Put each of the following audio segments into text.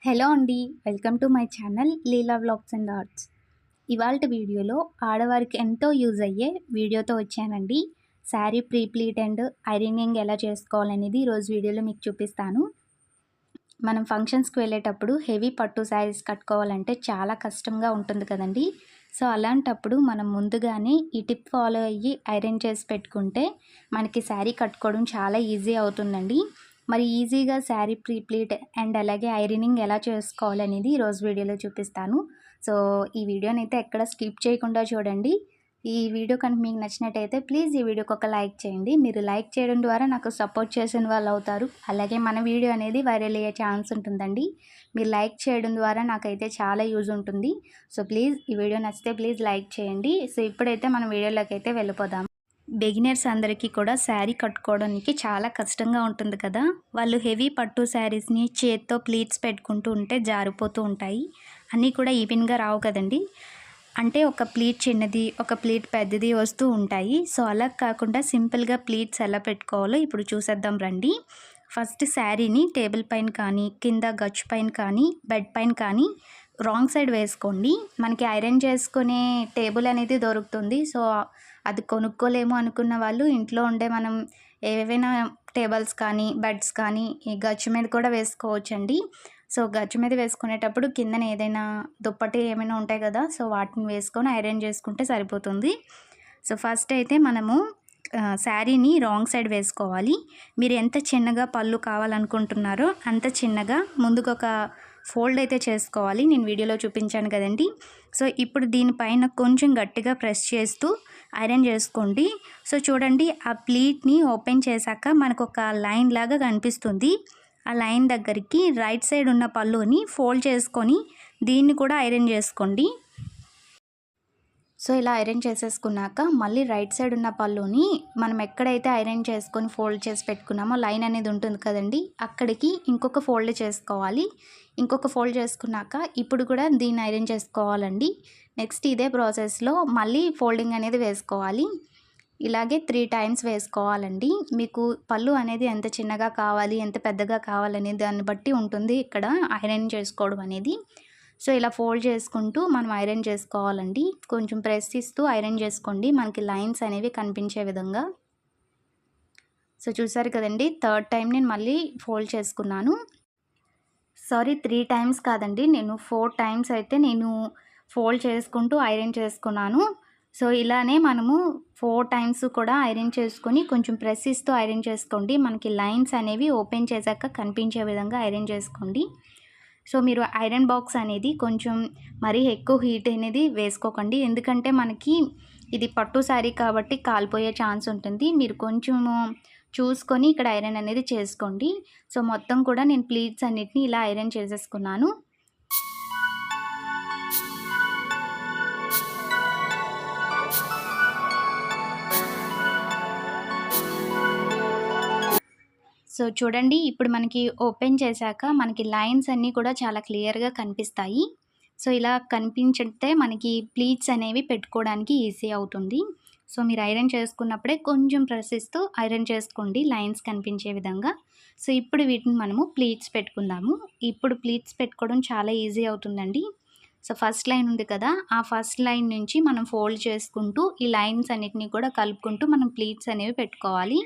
Hello అండి. Welcome to my channel Leela vlogs and arts. ఇవాల్టి వీడియోలో ఆడవారికి ఎంతో యూజ్ అయ్యే వీడియోతో వచ్చానండి. Sari pre pleat and ironing ఎలా చేసుకోవాలనేది ఈరోజు వీడియోలో మీకు చూపిస్తాను. మనం ఫంక్షన్స్కి వెళ్ళేటప్పుడు హెవీ పట్టు శారీస్ కట్టుకోవాలంటే చాలా కష్టంగా ఉంటుంది కదండి. సో అలాంటప్పుడు మనం ముందుగానే ఈ టిప్ ఫాలో అయ్యి ఐరన్ చేసి పెట్టుకుంటే మనకి శారీ కట్టుకోవడం చాలా ఈజీ అవుతుందండి. మరి ఈజీగా శారీ ప్రీ ప్లీట్ అండ్ అలాగే ఐరనింగ్ ఎలా చేసుకోవాలనేది ఈరోజు వీడియోలో చూపిస్తాను. సో ఈ వీడియోని అయితే ఎక్కడ స్కిప్ చేయకుండా చూడండి. ఈ వీడియో కనుక మీకు నచ్చినట్టయితే ప్లీజ్ ఈ వీడియోకి ఒక లైక్ చేయండి. మీరు లైక్ చేయడం ద్వారా నాకు సపోర్ట్ చేసిన వాళ్ళు అవుతారు. అలాగే మన వీడియో అనేది వైరల్ అయ్యే ఛాన్స్ ఉంటుందండి. మీరు లైక్ చేయడం ద్వారా నాకైతే చాలా యూజ్ ఉంటుంది. సో ప్లీజ్ ఈ వీడియో నచ్చితే ప్లీజ్ లైక్ చేయండి. సో ఇప్పుడైతే మనం వీడియోలోకి అయితే వెళ్ళిపోదాం. బిగినర్స్ అందరికీ కూడా శారీ కట్టుకోవడానికి చాలా కష్టంగా ఉంటుంది కదా. వాళ్ళు హెవీ పట్టు శారీస్ని చేత్తో ప్లీట్స్ పెట్టుకుంటూ ఉంటే జారిపోతూ ఉంటాయి. అన్నీ కూడా ఈవెన్గా రావు కదండి. అంటే ఒక ప్లీట్ చిన్నది, ఒక ప్లీట్ పెద్దది వస్తూ ఉంటాయి. సో అలా కాకుండా సింపుల్గా ప్లీట్స్ ఎలా పెట్టుకోవాలో ఇప్పుడు చూసేద్దాం రండి. ఫస్ట్ శారీని టేబుల్ పైన కానీ, కింద గచ్చు పైన కానీ, బెడ్ పైన కానీ రాంగ్ సైడ్ వేసుకోండి. మనకి ఐరన్ చేసుకునే టేబుల్ అనేది దొరుకుతుంది. సో అది కొనుక్కోలేము అనుకున్న వాళ్ళు ఇంట్లో ఉండే మనం ఏవైనా టేబుల్స్ కానీ, బెడ్స్ కానీ ఈ గచ్చు మీద కూడా వేసుకోవచ్చండి. సో గచ్చు మీద వేసుకునేటప్పుడు కిందన ఏదైనా దుప్పటి ఏమైనా ఉంటాయి కదా, సో వాటిని వేసుకొని ఐరన్ చేసుకుంటే సరిపోతుంది. సో ఫస్ట్ అయితే మనము శారీని రాంగ్ సైడ్ వేసుకోవాలి. మీరు ఎంత చిన్నగా పళ్ళు కావాలనుకుంటున్నారో అంత చిన్నగా ముందుకు ఒక ఫోల్డ్ అయితే చేసుకోవాలి. నేను వీడియోలో చూపించాను కదండి. సో ఇప్పుడు దీనిపైన కొంచెం గట్టిగా ప్రెస్ చేస్తూ ఐరన్ చేసుకోండి. సో చూడండి, ఆ ప్లీట్ని ఓపెన్ చేశాక మనకు ఒక లైన్ లాగా కనిపిస్తుంది. ఆ లైన్ దగ్గరికి రైట్ సైడ్ ఉన్న పళ్ళుని ఫోల్డ్ చేసుకొని దీన్ని కూడా ఐరన్ చేసుకోండి. సో ఇలా ఐరన్ చేసేసుకున్నాక మళ్ళీ రైట్ సైడ్ ఉన్న పళ్ళుని మనం ఎక్కడైతే ఐరన్ చేసుకొని ఫోల్డ్ చేసి పెట్టుకున్నామో లైన్ అనేది ఉంటుంది కదండి, అక్కడికి ఇంకొక ఫోల్డ్ చేసుకోవాలి. ఇంకొక ఫోల్డ్ చేసుకున్నాక ఇప్పుడు కూడా దీన్ని ఐరన్ చేసుకోవాలండి. నెక్స్ట్ ఇదే ప్రాసెస్లో మళ్ళీ ఫోల్డింగ్ అనేది వేసుకోవాలి. ఇలాగే 3 టైమ్స్ వేసుకోవాలండి. మీకు పళ్ళు అనేది ఎంత చిన్నగా కావాలి, ఎంత పెద్దగా కావాలనే దాన్ని బట్టి ఉంటుంది ఇక్కడ ఐరన్ చేసుకోవడం అనేది. సో ఇలా ఫోల్డ్ చేసుకుంటూ మనం ఐరన్ చేసుకోవాలండి. కొంచెం ప్రెస్ ఇస్తూ ఐరన్ చేసుకోండి, మనకి లైన్స్ అనేవి కనిపించే విధంగా. సో చూసారు కదండి, థర్డ్ టైం నేను మళ్ళీ ఫోల్డ్ చేసుకున్నాను. సారీ, 3 టైమ్స్ కాదండి, నేను 4 టైమ్స్ అయితే నేను ఫోల్డ్ చేసుకుంటూ ఐరన్ చేసుకున్నాను. సో ఇలానే మనము 4 టైమ్స్ కూడా ఐరన్ చేసుకొని కొంచెం ప్రెస్ ఇస్తూ ఐరన్ చేసుకోండి. మనకి లైన్స్ అనేవి ఓపెన్ చేశాక కనిపించే విధంగా ఐరన్ చేసుకోండి. సో మీరు ఐరన్ బాక్స్ అనేది కొంచెం మరీ ఎక్కువ హీట్ అనేది వేసుకోకండి, ఎందుకంటే మనకి ఇది పట్టు శారీ కాబట్టి కాలిపోయే ఛాన్స్ ఉంటుంది. మీరు కొంచెము చూసుకొని ఇక్కడ ఐరన్ అనేది చేసుకోండి. సో మొత్తం కూడా నేను ప్లీట్స్ అన్నిటిని ఇలా ఐరన్ చేసేసుకున్నాను. సో చూడండి, ఇప్పుడు మనకి ఓపెన్ చేశాక మనకి లైన్స్ అన్నీ కూడా చాలా క్లియర్గా కనిపిస్తాయి. సో ఇలా కనిపించితే మనకి ప్లీట్స్ అనేవి పెట్టుకోవడానికి ఈజీ అవుతుంది. సో మీరు ఐరన్ చేసుకున్నప్పుడే కొంచెం ప్రెస్ ఇస్తూ ఐరన్ చేసుకోండి లైన్స్ కనిపించే విధంగా. సో ఇప్పుడు వీటిని మనము ప్లీట్స్ పెట్టుకుందాము. ఇప్పుడు ప్లీట్స్ పెట్టుకోవడం చాలా ఈజీ అవుతుందండి. సో ఫస్ట్ లైన్ ఉంది కదా, ఆ ఫస్ట్ లైన్ నుంచి మనం ఫోల్డ్ చేసుకుంటూ ఈ లైన్స్ అన్నిటినీ కూడా కలుపుకుంటూ మనం ప్లీట్స్ అనేవి పెట్టుకోవాలి.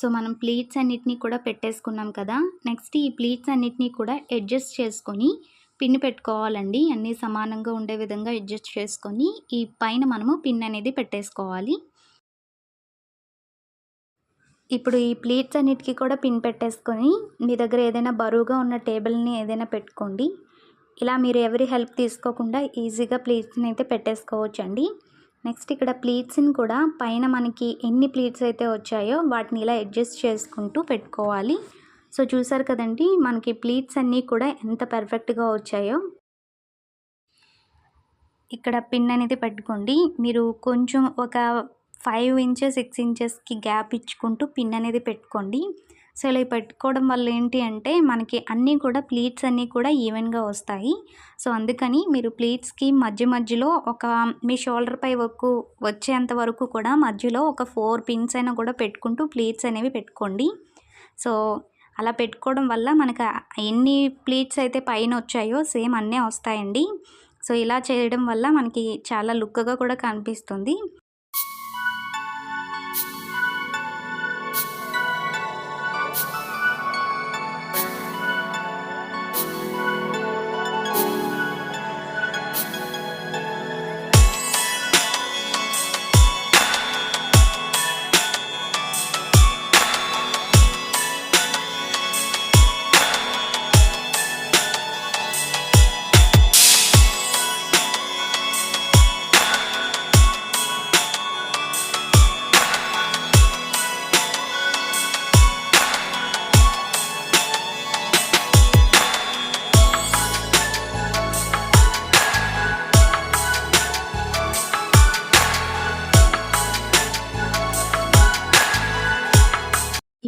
సో మనం ప్లీట్స్ అన్నిటినీ కూడా పెట్టేసుకున్నాం కదా. నెక్స్ట్ ఈ ప్లీట్స్ అన్నిటినీ కూడా అడ్జస్ట్ చేసుకొని పిన్ పెట్టుకోవాలండి. అన్నీ సమానంగా ఉండే విధంగా అడ్జస్ట్ చేసుకొని ఈ పైన మనము పిన్ అనేది పెట్టేసుకోవాలి. ఇప్పుడు ఈ ప్లీట్స్ అన్నిటికీ కూడా పిన్ పెట్టేసుకొని మీ దగ్గర ఏదైనా బరువుగా ఉన్న టేబుల్ని ఏదైనా పెట్టుకోండి. ఇలా మీరు ఎవరి హెల్ప్ తీసుకోకుండా ఈజీగా ప్లీట్స్ని అయితే పెట్టేసుకోవచ్చండి. నెక్స్ట్ ఇక్కడ ప్లీట్స్ని కూడా పైన మనకి ఎన్ని ప్లీట్స్ అయితే వచ్చాయో వాటిని ఇలా అడ్జస్ట్ చేసుకుంటూ పెట్టుకోవాలి. సో చూసారు కదండి మనకి ప్లీట్స్ అన్నీ కూడా ఎంత పర్ఫెక్ట్గా వచ్చాయో. ఇక్కడ పిన్ అనేది పెట్టుకోండి. మీరు కొంచెం ఒక 5 ఇంచెస్ 6 ఇంచెస్కి గ్యాప్ ఇచ్చుకుంటూ పిన్ అనేది పెట్టుకోండి. సో ఇలా పెట్టుకోవడం వల్ల ఏంటి అంటే మనకి అన్నీ కూడా ప్లీట్స్ అన్నీ కూడా ఈవెన్గా వస్తాయి. సో అందుకని మీరు ప్లీట్స్కి మధ్యలో ఒక మీ షోల్డర్ పై వరకు వచ్చేంత వరకు కూడా మధ్యలో ఒక 4 పిన్స్ అయినా కూడా పెట్టుకుంటూ ప్లీట్స్ అనేవి పెట్టుకోండి. సో అలా పెట్టుకోవడం వల్ల మనకు ఎన్ని ప్లీట్స్ అయితే పైన వచ్చాయో సేమ్ అన్నీ వస్తాయండి. సో ఇలా చేయడం వల్ల మనకి చాలా లుక్గా కూడా కనిపిస్తుంది.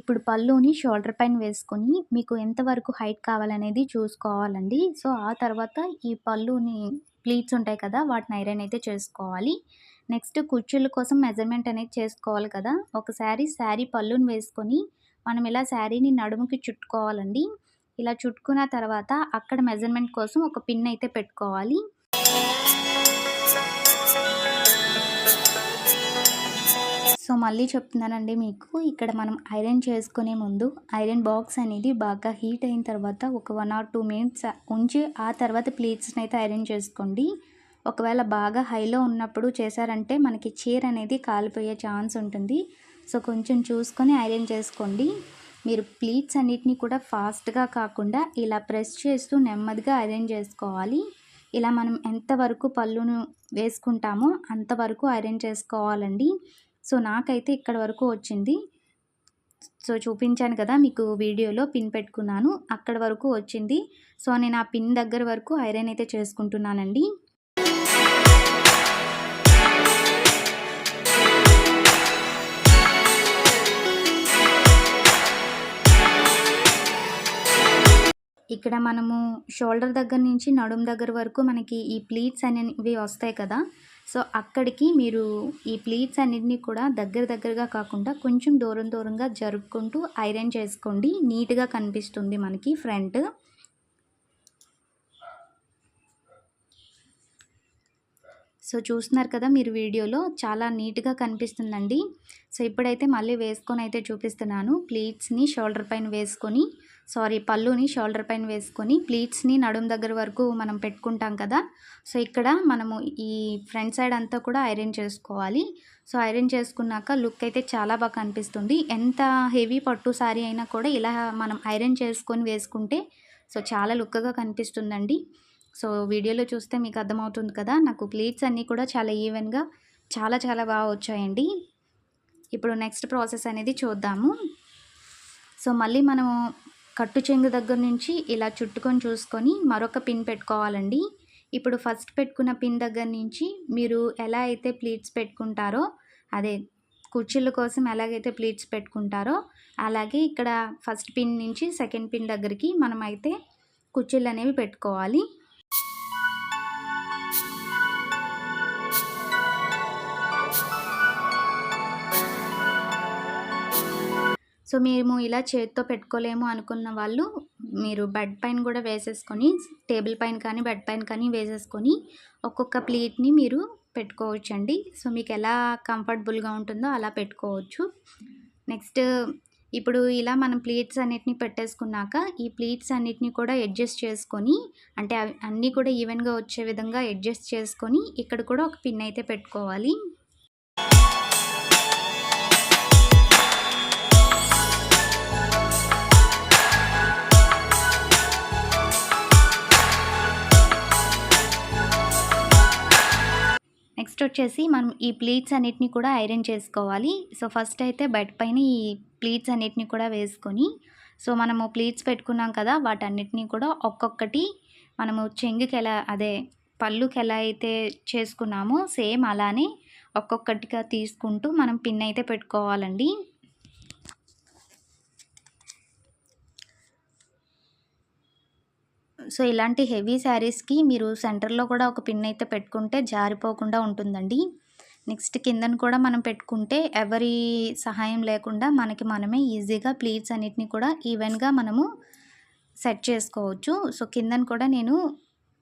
ఇప్పుడు పళ్ళుని షోల్డర్ పైన వేసుకొని మీకు ఎంతవరకు హైట్ కావాలనేది చూసుకోవాలండి. సో ఆ తర్వాత ఈ పళ్ళుని ప్లీట్స్ ఉంటాయి కదా వాటిని ఐరన్ అయితే చేసుకోవాలి. నెక్స్ట్ కుర్చీల కోసం మెజర్మెంట్ అనేది చేసుకోవాలి కదా. ఒకసారి శారీ పళ్ళుని వేసుకొని మనం ఇలా శారీని నడుముకి చుట్టుకోవాలండి. ఇలా చుట్టుకున్న తర్వాత అక్కడ మెజర్మెంట్ కోసం ఒక పిన్ అయితే పెట్టుకోవాలి. సో మళ్ళీ చెప్తున్నానండి మీకు, ఇక్కడ మనం ఐరన్ చేసుకునే ముందు ఐరన్ బాక్స్ అనేది బాగా హీట్ అయిన తర్వాత ఒక 1 or 2 మినిట్స్ ఉంచి ఆ తర్వాత ప్లీట్స్ని అయితే ఐరన్ చేసుకోండి. ఒకవేళ బాగా హైలో ఉన్నప్పుడు చేశారంటే మనకి చీర అనేది కాలిపోయే ఛాన్స్ ఉంటుంది. సో కొంచెం చూసుకొని ఐరన్ చేసుకోండి. మీరు ప్లీట్స్ అన్నిటిని కూడా ఫాస్ట్గా కాకుండా ఇలా ప్రెస్ చేస్తూ నెమ్మదిగా ఐరన్ చేసుకోవాలి. ఇలా మనం ఎంతవరకు పళ్ళును వేసుకుంటామో అంతవరకు ఐరన్ చేసుకోవాలండి. సో నాకైతే ఇక్కడ వరకు వచ్చింది. సో చూపించాను కదా మీకు వీడియోలో పిన్ పెట్టుకున్నాను, అక్కడ వరకు వచ్చింది. సో నేను ఆ పిన్ దగ్గర వరకు ఐరన్ అయితే చేసుకుంటున్నానండి. ఇక్కడ మనము షోల్డర్ దగ్గర నుంచి నడుం దగ్గర వరకు మనకి ఈ ప్లీట్స్ అనేవి వస్తాయి కదా. సో అక్కడికి మీరు ఈ ప్లీట్స్ అన్నిటిని కూడా దగ్గరగా కాకుండా కొంచెం దూరంగా జరుపుకుంటూ ఐరన్ చేసుకోండి. నీట్గా కనిపిస్తుంది మనకి ఫ్రంట్. సో చూస్తున్నారు కదా మీరు వీడియోలో, చాలా నీట్గా కనిపిస్తుందండి. సో ఇప్పుడైతే మళ్ళీ వేసుకొని అయితే చూపిస్తున్నాను. ప్లీట్స్ని షోల్డర్ పైన వేసుకొని పళ్ళుని షోల్డర్ పైన వేసుకొని ప్లీట్స్ని నడుం దగ్గర వరకు మనం పెట్టుకుంటాం కదా. సో ఇక్కడ మనము ఈ ఫ్రంట్ సైడ్ అంతా కూడా ఐరన్ చేసుకోవాలి. సో ఐరన్ చేసుకున్నాక లుక్ అయితే చాలా బాగా కనిపిస్తుంది. ఎంత హెవీ పట్టు సారీ అయినా కూడా ఇలా మనం ఐరన్ చేసుకొని వేసుకుంటే సో చాలా లుక్గా కనిపిస్తుందండి. సో వీడియోలో చూస్తే మీకు అర్థమవుతుంది కదా, నాకు ప్లీట్స్ అన్నీ కూడా చాలా ఈవెన్గా చాలా బాగా వచ్చాయండి. ఇప్పుడు నెక్స్ట్ ప్రాసెస్ అనేది చూద్దాము. సో మళ్ళీ మనము కట్టు చెంగు దగ్గర నుంచి ఇలా చుట్టుకొని చూసుకొని మరొక పిన్ పెట్టుకోవాలండి. ఇప్పుడు ఫస్ట్ పెట్టుకున్న పిన్ దగ్గర నుంచి మీరు ఎలా అయితే ప్లీట్స్ పెట్టుకుంటారో, అదే కుర్చీల కోసం ఎలాగైతే ప్లీట్స్ పెట్టుకుంటారో అలాగే ఇక్కడ ఫస్ట్ పిన్ నుంచి సెకండ్ పిన్ దగ్గరికి మనం అయితే కుర్చీలు అనేవి పెట్టుకోవాలి. సో మేము ఇలా చేతితో పెట్టుకోలేము అనుకున్న వాళ్ళు మీరు బెడ్ పైన కూడా వేసేసుకొని, టేబుల్ పైన కానీ బెడ్ పైన కానీ వేసేసుకొని ఒక్కొక్క ప్లీట్ని మీరు పెట్టుకోవచ్చండి. సో మీకు ఎలా కంఫర్టబుల్గా ఉంటుందో అలా పెట్టుకోవచ్చు. నెక్స్ట్ ఇప్పుడు ఇలా మనం ప్లీట్స్ అన్నిటిని పెట్టేసుకున్నాక ఈ ప్లీట్స్ అన్నిటిని కూడా అడ్జస్ట్ చేసుకొని, అంటే అన్నీ కూడా ఈవెన్గా వచ్చే విధంగా అడ్జస్ట్ చేసుకొని ఇక్కడ కూడా ఒక పిన్ అయితే పెట్టుకోవాలి. నెక్స్ట్ వచ్చేసి మనం ఈ ప్లీట్స్ అన్నిటిని కూడా ఐరన్ చేసుకోవాలి. సో ఫస్ట్ అయితే బెడ్ పైన ఈ ప్లీట్స్ అన్నిటిని కూడా వేసుకొని, సో మనము ప్లీట్స్ పెట్టుకున్నాం కదా, వాటన్నిటిని కూడా ఒక్కొక్కటి మనము చెంగుకి ఎలా పళ్ళుకి ఎలా అయితే చేసుకున్నామో సేమ్ అలానే ఒక్కొక్కటిగా తీసుకుంటూ మనం పిన్ అయితే పెట్టుకోవాలండి. సో ఇలాంటి హెవీ శారీస్కి మీరు సెంటర్లో కూడా ఒక పిన్ అయితే పెట్టుకుంటే జారిపోకుండా ఉంటుందండి. నెక్స్ట్ కిందను కూడా మనం పెట్టుకుంటే ఎవరి సహాయం లేకుండా మనకి మనమే ఈజీగా ప్లీట్స్ అన్నిటిని కూడా ఈవెన్గా మనము సెట్ చేసుకోవచ్చు. సో కిందను కూడా నేను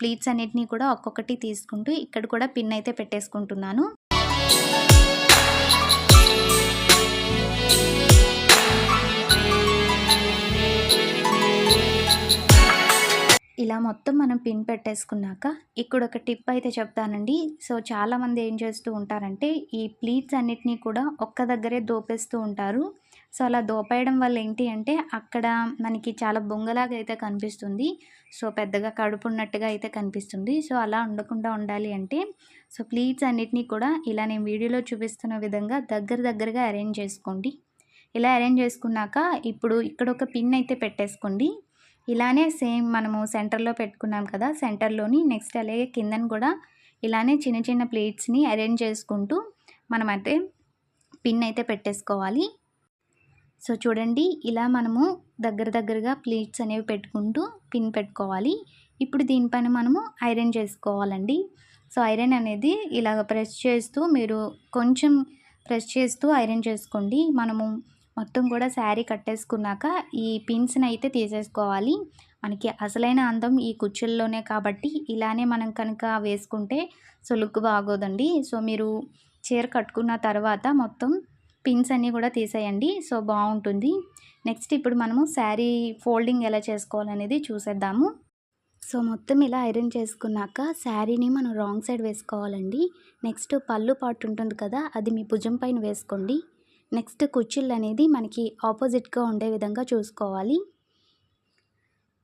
ప్లీట్స్ అన్నిటిని కూడా ఒక్కొక్కటి తీసుకుంటూ ఇక్కడ కూడా పిన్ అయితే పెట్టేసుకుంటున్నాను. ఇలా మొత్తం మనం పిన్ పెట్టేసుకున్నాక ఇక్కడ ఒక టిప్ అయితే చెప్తానండి. సో చాలామంది ఏం చేస్తూ ఉంటారంటే ఈ ప్లీట్స్ అన్నిటినీ కూడా ఒక్క దగ్గరే దోపేస్తూ ఉంటారు. సో అలా దోపేయడం వల్ల ఏంటి అంటే అక్కడ మనకి చాలా బొంగలాగా అయితే కనిపిస్తుంది. సో పెద్దగా కడుపు ఉన్నట్టుగా అయితే కనిపిస్తుంది. సో అలా ఉండకుండా ఉండాలి అంటే సో ప్లీట్స్ అన్నిటినీ కూడా ఇలా నేను వీడియోలో చూపిస్తున్న విధంగా దగ్గరగా అరేంజ్ చేసుకోండి. ఇలా అరేంజ్ చేసుకున్నాక ఇప్పుడు ఇక్కడ ఒక పిన్ అయితే పెట్టేసుకోండి. ఇలానే సేమ్ మనము సెంటర్లో పెట్టుకున్నాం కదా, సెంటర్లోని నెక్స్ట్ అలాగే కిందను కూడా ఇలానే చిన్న ప్లేట్స్ని అరేంజ్ చేసుకుంటూ మనమైతే పిన్ అయితే పెట్టేసుకోవాలి. సో చూడండి, ఇలా మనము దగ్గరగా ప్లేట్స్ అనేవి పెట్టుకుంటూ పిన్ పెట్టుకోవాలి. ఇప్పుడు దీనిపైన మనము ఐరన్ చేసుకోవాలండి. సో ఐరన్ అనేది ఇలాగ ప్రెస్ చేస్తూ మీరు కొంచెం ప్రెస్ చేస్తూ ఐరన్ చేసుకోండి. మనము మొత్తం కూడా శారీ కట్టేసుకున్నాక ఈ పిన్స్ని అయితే తీసేసుకోవాలి. మనకి అసలైన అందం ఈ కుచ్చుల్లోనే కాబట్టి ఇలానే మనం కనుక వేసుకుంటే సో లుక్ బాగోదండి. సో మీరు చీర కట్టుకున్న తర్వాత మొత్తం పిన్స్ అన్నీ కూడా తీసేయండి. సో బాగుంటుంది. నెక్స్ట్ ఇప్పుడు మనము శారీ ఫోల్డింగ్ ఎలా చేసుకోవాలనేది చూసేద్దాము. సో మొత్తం ఇలా ఐరన్ చేసుకున్నాక శారీని మనం రాంగ్ సైడ్ వేసుకోవాలండి. నెక్స్ట్ పళ్ళు పార్ట్ ఉంటుంది కదా, అది మీ భుజం పైన వేసుకోండి. నెక్స్ట్ కుచ్చిళ్ళు అనేది మనకి ఆపోజిట్గా ఉండే విధంగా చూసుకోవాలి.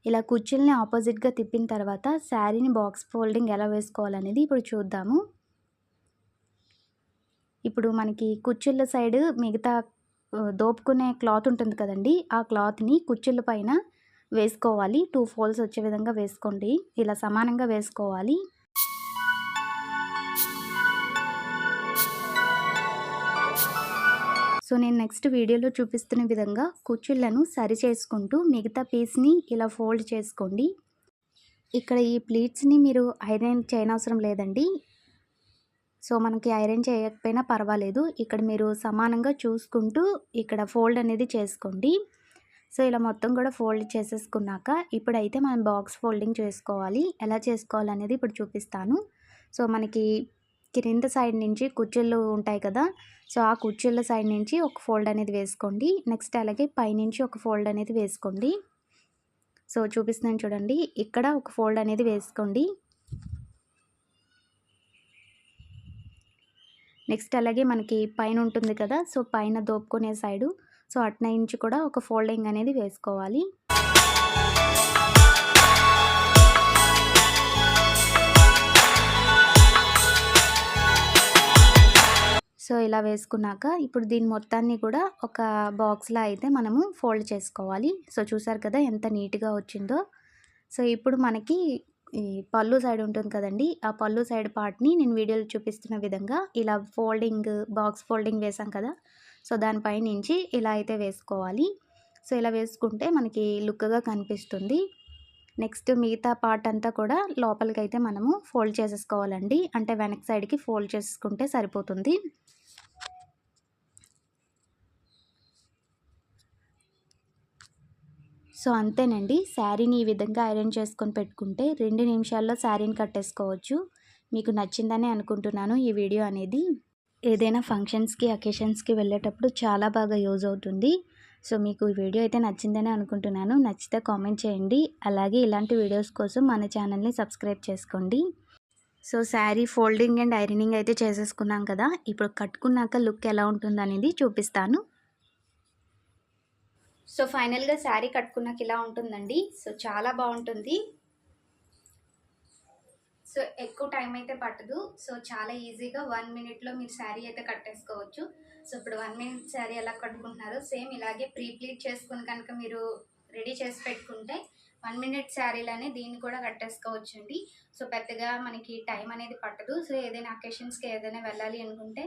ఇలా కుచ్చిళ్ళని ఆపోజిట్గా తిప్పిన తర్వాత శారీని బాక్స్ ఫోల్డింగ్ ఎలా వేసుకోవాలనేది ఇప్పుడు చూద్దాము. ఇప్పుడు మనకి కుచ్చిళ్ళ సైడ్ మిగతా దోపుకునే క్లాత్ ఉంటుంది కదండి, ఆ క్లాత్ని కుచ్చిళ్ళ పైన వేసుకోవాలి. 2 ఫోల్డ్స్ వచ్చే విధంగా వేసుకోండి. ఇలా సమానంగా వేసుకోవాలి. సో నేను నెక్స్ట్ వీడియోలో చూపిస్తున్న విధంగా కుచ్చిళ్ళను సరి చేసుకుంటూ మిగతా పీస్ని ఇలా ఫోల్డ్ చేసుకోండి. ఇక్కడ ఈ ప్లీట్స్ని మీరు ఐరన్ చేయనవసరం లేదండి. సో మనకి ఐరన్ చేయకపోయినా పర్వాలేదు. ఇక్కడ మీరు సమానంగా చూసుకుంటూ ఇక్కడ ఫోల్డ్ అనేది చేసుకోండి. సో ఇలా మొత్తం కూడా ఫోల్డ్ చేసేసుకున్నాక ఇప్పుడైతే మనం బాక్స్ ఫోల్డింగ్ చేసుకోవాలి. ఎలా చేసుకోవాలనేది ఇప్పుడు చూపిస్తాను. సో మనకి కింద సైడ్ నుంచి కుచ్చిళ్ళు ఉంటాయి కదా, సో ఆ కుచ్చిళ్ళ సైడ్ నుంచి ఒక ఫోల్డ్ అనేది వేసుకోండి. నెక్స్ట్ అలాగే పైనుంచి ఒక ఫోల్డ్ అనేది వేసుకోండి. సో చూపిస్తున్నాను చూడండి, ఇక్కడ ఒక ఫోల్డ్ అనేది వేసుకోండి. నెక్స్ట్ అలాగే మనకి పైన ఉంటుంది కదా, సో పైన దోపుకునే సైడు సో అటు నుంచి కూడా ఒక ఫోల్డింగ్ అనేది వేసుకోవాలి. సో ఇలా వేసుకున్నాక ఇప్పుడు దీని మొత్తాన్ని కూడా ఒక బాక్స్లా అయితే మనము ఫోల్డ్ చేసుకోవాలి. సో చూసారు కదా ఎంత నీట్గా వచ్చిందో. సో ఇప్పుడు మనకి ఈ పళ్ళు సైడ్ ఉంటుంది కదండి, ఆ పళ్ళు సైడ్ పార్ట్ని నేను వీడియోలో చూపిస్తున్న విధంగా ఇలా ఫోల్డింగ్ బాక్స్ ఫోల్డింగ్ వేసాం కదా, సో దానిపై నుంచి ఇలా అయితే వేసుకోవాలి. సో ఇలా వేసుకుంటే మనకి లుక్గా కనిపిస్తుంది. నెక్స్ట్ మిగతా పార్ట్ అంతా కూడా లోపలికి అయితే మనము ఫోల్డ్ చేసేసుకోవాలండి. అంటే వెనక్ సైడ్కి ఫోల్డ్ చేసుకుంటే సరిపోతుంది. సో అంతేనండి, శారీని ఈ విధంగా ఐరన్ చేసుకొని పెట్టుకుంటే 2 నిమిషాల్లో శారీని కట్టేసుకోవచ్చు. మీకు నచ్చిందని అనుకుంటున్నాను ఈ వీడియో అనేది. ఏదైనా ఫంక్షన్స్కి అకేషన్స్కి వెళ్ళేటప్పుడు చాలా బాగా యూజ్ అవుతుంది. సో మీకు ఈ వీడియో అయితే నచ్చిందని అనుకుంటున్నాను. నచ్చితే కామెంట్ చేయండి. అలాగే ఇలాంటి వీడియోస్ కోసం మన ఛానల్ని సబ్స్క్రైబ్ చేసుకోండి. So sari folding and ironing అయితే చేసేసుకున్నాం కదా, ఇప్పుడు కట్టుకున్నాక లుక్ ఎలా ఉంటుందనేది చూపిస్తాను. సో ఫైనల్గా శారీ కట్టుకున్నాక ఇలా ఉంటుందండి. సో చాలా బాగుంటుంది. సో ఎక్కువ టైం అయితే పట్టదు. సో చాలా ఈజీగా 1 మినిట్లో మీరు శారీ అయితే కట్టేసుకోవచ్చు. సో ఇప్పుడు 1 మినిట్ శారీ ఎలా కట్టుకుంటున్నారో సేమ్ ఇలాగే ప్రీ ప్లీట్ చేసుకుని కనుక మీరు రెడీ చేసి పెట్టుకుంటే 1 మినిట్ శారీలనే దీన్ని కూడా కట్టేసుకోవచ్చండి. సో పెద్దగా మనకి టైం అనేది పట్టదు. సో ఏదైనా అకేషన్స్కి ఏదైనా వెళ్ళాలి అనుకుంటే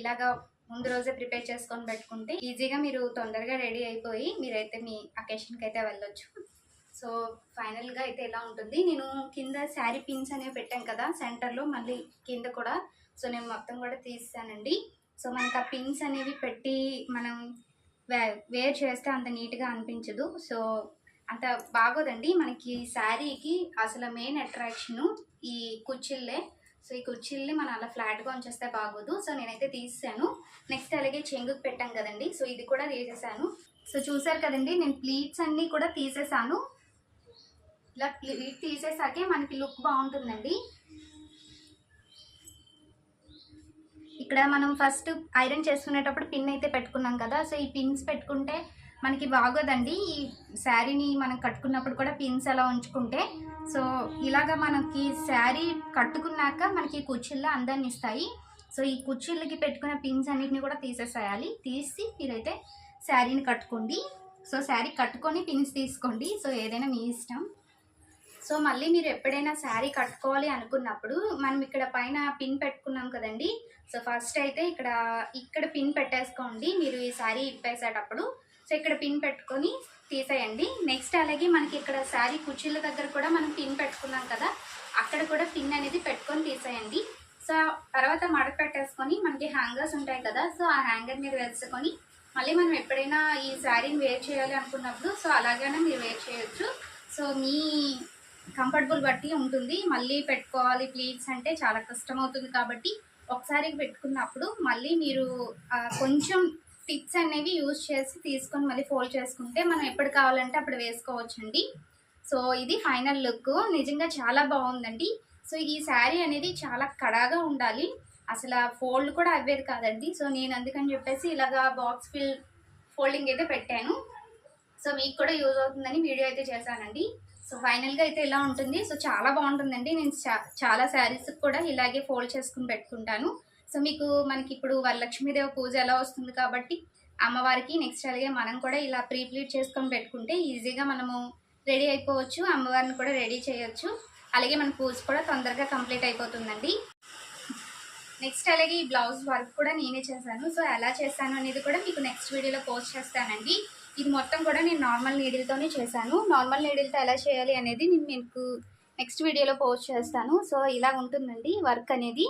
ఇలాగా ముందు రోజే ప్రిపేర్ చేసుకొని పెట్టుకుంటే ఈజీగా మీరు తొందరగా రెడీ అయిపోయి మీరైతే మీ అకేషన్కి అయితే వెళ్ళొచ్చు. సో ఫైనల్గా అయితే ఎలా ఉంటుంది, నేను కింద శారీ పిన్స్ అనేవి పెట్టాను కదా సెంటర్లో, మళ్ళీ కింద కూడా. సో నేను మొత్తం కూడా తీసానండి. సో మనకు ఆ పిన్స్ అనేవి పెట్టి మనం వేర్ చేస్తే అంత నీట్గా అనిపించదు. సో అంత బాగోదండి. మనకి శారీకి అసలు మెయిన్ అట్రాక్షను ఈ కుచ్చిళ్ళే. సో ఈ కుచ్చిళ్ళని మనం అలా ఫ్లాట్గా ఉంచేస్తే బాగోదు. సో నేనైతే తీసాను. నెక్స్ట్ అలాగే చెంగుకి పెట్టాం కదండి, సో ఇది కూడా తీసేసాను. సో చూసారు కదండి, నేను ప్లీట్స్ అన్నీ కూడా తీసేసాను. ఇలా ప్లీట్ తీసేసాకే మనకి లుక్ బాగుంటుందండి. ఇక్కడ మనం ఫస్ట్ ఐరన్ చేసుకునేటప్పుడు పిన్ అయితే పెట్టుకున్నాం కదా, సో ఈ పిన్స్ పెట్టుకుంటే మనకి బాగోదండి. ఈ శారీని మనం కట్టుకున్నప్పుడు కూడా పిన్స్ అలా ఉంచుకుంటే. సో ఇలాగ మనకి శారీ కట్టుకున్నాక మనకి కుచ్చిళ్ళు అందాన్ని ఇస్తాయి. సో ఈ కుచ్చిళ్ళకి పెట్టుకున్న పిన్స్ అన్నిటిని కూడా తీసేసేయాలి. తీసి మీరైతే శారీని కట్టుకోండి. సో శారీ కట్టుకొని పిన్స్ తీసుకోండి. సో ఏదైనా మీ ఇష్టం. సో మళ్ళీ మీరు ఎప్పుడైనా శారీ కట్టుకోవాలి అనుకున్నప్పుడు మనం ఇక్కడ పైన పిన్ పెట్టుకున్నాం కదండి. సో ఫస్ట్ అయితే ఇక్కడ పిన్ పెట్టేసుకోండి మీరు ఈ శారీ ఇప్పేసేటప్పుడు. సో ఇక్కడ పిన్ పెట్టుకొని తీసేయండి. నెక్స్ట్ అలాగే మనకి ఇక్కడ శారీ కుచ్చిళ్ళ దగ్గర కూడా మనం పిన్ పెట్టుకున్నాం కదా, అక్కడ కూడా పిన్ అనేది పెట్టుకొని తీసేయండి. సో తర్వాత మడత పెట్టేసుకొని మనకి హ్యాంగర్స్ ఉంటాయి కదా, సో ఆ హ్యాంగర్ మీద వేసుకొని మళ్ళీ మనం ఎప్పుడైనా ఈ శారీని వేర్ చేయాలి అనుకున్నప్పుడు సో అలాగైనా మీరు వేర్ చేయొచ్చు. సో మీ కంఫర్టబుల్ బట్టి ఉంటుంది. మళ్ళీ పెట్టుకోవాలి ప్లీట్స్ అంటే చాలా కష్టం అవుతుంది కాబట్టి ఒకసారి పెట్టుకున్నప్పుడు మళ్ళీ మీరు కొంచెం టిప్స్ అనేవి యూజ్ చేసి తీసుకొని మళ్ళీ ఫోల్డ్ చేసుకుంటే మనం ఎప్పుడు కావాలంటే అప్పుడు వేసుకోవచ్చండి. సో ఇది ఫైనల్ లుక్. నిజంగా చాలా బాగుందండి. సో ఈ శారీ అనేది చాలా కడాగా ఉండాలి, అసలు ఫోల్డ్ కూడా అవ్వేది కాదండి. సో నేను అందుకని చెప్పేసి ఇలాగా బాక్స్ ఫోల్డింగ్ అయితే పెట్టాను. సో మీకు కూడా యూజ్ అవుతుందని వీడియో అయితే చేశానండి. సో ఫైనల్గా అయితే ఇలా ఉంటుంది. సో చాలా బాగుంటుందండి. నేను చాలా శారీస్ కూడా ఇలాగే ఫోల్డ్ చేసుకుని పెట్టుకుంటాను. సో మనకి ఇప్పుడు వరలక్ష్మీదేవి పూజ ఎలా వస్తుంది కాబట్టి అమ్మవారికి నెక్స్ట్ అలాగే మనం కూడా ఇలా ప్రీ ప్లీట్ చేసుకొని పెట్టుకుంటే ఈజీగా మనము రెడీ అయిపోవచ్చు, అమ్మవారిని కూడా రెడీ చేయొచ్చు. అలాగే మన పూజ కూడా తొందరగా కంప్లీట్ అయిపోతుందండి. నెక్స్ట్ అలాగే ఈ బ్లౌజ్ వర్క్ కూడా నేనే చేశాను. సో ఎలా చేశాను అనేది కూడా మీకు నెక్స్ట్ వీడియోలో పోస్ట్ చేస్తానండి. ఇది మొత్తం కూడా నేను నార్మల్ నీడిల్తోనే చేశాను. నార్మల్ నీడిల్తో ఎలా చేయాలి అనేది నేను మీకు నెక్స్ట్ వీడియోలో పోస్ట్ చేస్తాను. సో ఇలా ఉంటుందండి వర్క్ అనేది.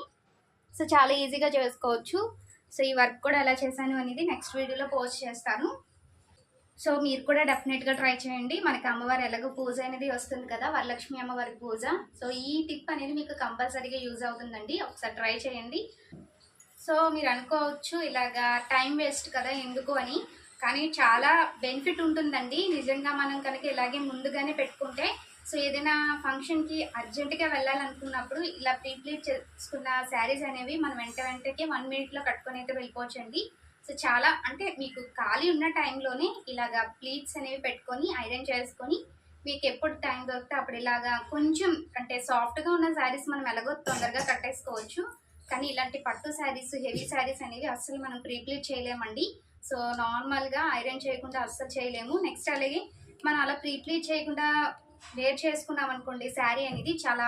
సో చాలా ఈజీగా చేసుకోవచ్చు. సో ఈ వర్క్ కూడా ఎలా చేశాను అనేది నెక్స్ట్ వీడియోలో పోస్ట్ చేస్తాను. సో మీరు కూడా డెఫినెట్గా ట్రై చేయండి. మనకి అమ్మవారు ఎలాగో పూజ అనేది వస్తుంది కదా, వరలక్ష్మి అమ్మవారి పూజ. సో ఈ టిప్ అనేది మీకు కంపల్సరీగా యూజ్ అవుతుందండి. ఒకసారి ట్రై చేయండి. సో మీరు అనుకోవచ్చు ఇలాగా టైం వేస్ట్ కదా ఎందుకు అని, కానీ చాలా బెనిఫిట్ ఉంటుందండి నిజంగా. మనం కనుక ఇలాగే ముందుగానే పెట్టుకుంటే సో ఏదైనా ఫంక్షన్కి అర్జెంటుగా వెళ్ళాలనుకున్నప్పుడు ఇలా ప్రీ ప్లీట్ చేసుకున్న శారీస్ అనేవి మనం వెంటకి 1 మినిట్లో కట్టుకొని అయితే వెళ్ళిపోవచ్చండి. సో చాలా అంటే మీకు ఖాళీ ఉన్న టైంలోనే ఇలాగా ప్లీట్స్ అనేవి పెట్టుకొని ఐరన్ చేసుకొని మీకు ఎప్పుడు టైం దొరికితే అప్పుడు ఇలాగా కొంచెం అంటే సాఫ్ట్గా ఉన్న శారీస్ మనం ఎలాగో తొందరగా కట్టేసుకోవచ్చు. కానీ ఇలాంటి పట్టు శారీస్ హెవీ శారీస్ అనేవి అస్సలు మనం ప్రీ ప్లీట్ చేయలేమండి. సో నార్మల్గా ఐరన్ చేయకుండా అస్సలు చేయలేము. నెక్స్ట్ అలాగే మనం అలా ప్రీ ప్లీట్ చేయకుండా వేర్ చేసుకున్నాం అనుకోండి, శారీ అనేది చాలా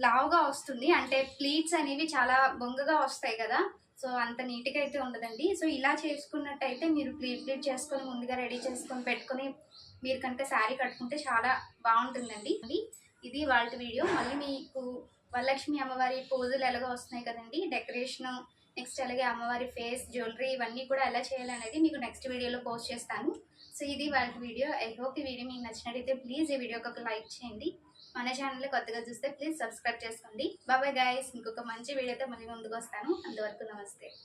లావుగా వస్తుంది. అంటే ప్లీట్స్ అనేవి చాలా బొంగగా వస్తాయి కదా, సో అంత నీట్గా అయితే ఉండదండి. సో ఇలా చేసుకున్నట్టయితే మీరు ప్రీ ప్లీట్ చేసుకొని ముందుగా రెడీ చేసుకొని పెట్టుకొని మీరు కనుక శారీ కట్టుకుంటే చాలా బాగుంటుందండి. ఇది వాళ్ళ వీడియో. మళ్ళీ మీకు వరలక్ష్మి అమ్మవారి పూజలు ఎలాగో వస్తున్నాయి కదండి, డెకరేషను నెక్స్ట్ అలాగే అమ్మవారి ఫేస్ జ్యువెలరీ ఇవన్నీ కూడా ఎలా చేయాలనేది మీకు నెక్స్ట్ వీడియోలో పోస్ట్ చేస్తాను. సో ఇది వాళ్ళ వీడియో. ఐ హోప్ ఈ వీడియో మీకు నచ్చినట్టయితే ప్లీజ్ ఈ వీడియోకి ఒక లైక్ చేయండి. మన ఛానల్ కొత్తగా చూస్తే ప్లీజ్ సబ్స్క్రైబ్ చేసుకోండి. బాయ్ గైస్, ఇంకొక మంచి వీడియోతో మళ్ళీ ముందుకు వస్తాను. అంతవరకు నమస్తే.